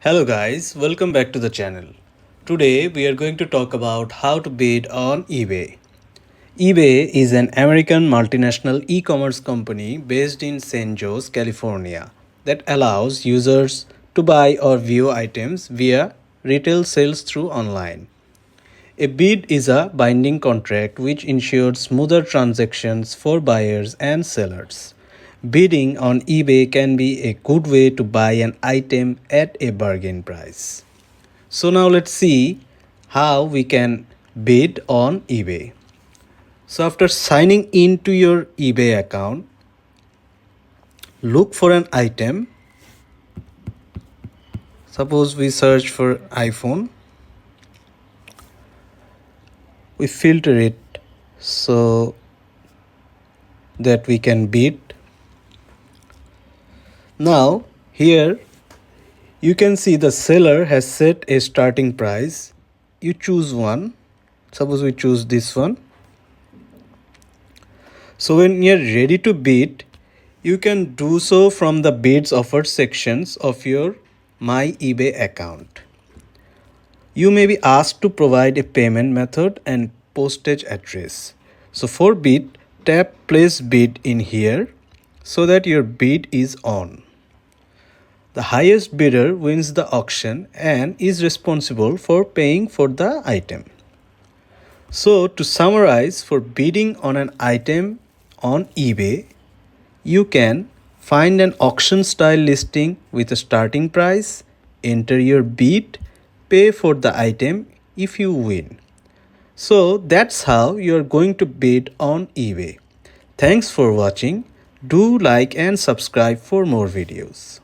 Hello guys, welcome back to the channel. Today we are going to talk about how to bid on eBay. eBay is an American multinational e-commerce company based in San Jose, California that allows users to buy or view items via retail sales through online. A bid is a binding contract which ensures smoother transactions for buyers and sellers. Bidding on eBay can be a good way to buy an item at a bargain price. So now let's see how we can bid on eBay. So after signing into your eBay account, look for an item. Suppose we search for iPhone. We filter it so that we can bid. Now here you can see the seller has set a starting price. You choose one. Suppose we choose this one. So when you're ready to bid, you can do so from the bids offered sections of your My eBay account. You may be asked to provide a payment method and postage address. So for bid, tap place bid in here so that your bid is on. The highest bidder wins the auction and is responsible for paying for the item. So to summarize, for bidding on an item on eBay, you can find an auction style listing with a starting price, enter your bid, pay for the item if you win. So that's how you're going to bid on eBay. Thanks for watching. Do like and subscribe for more videos.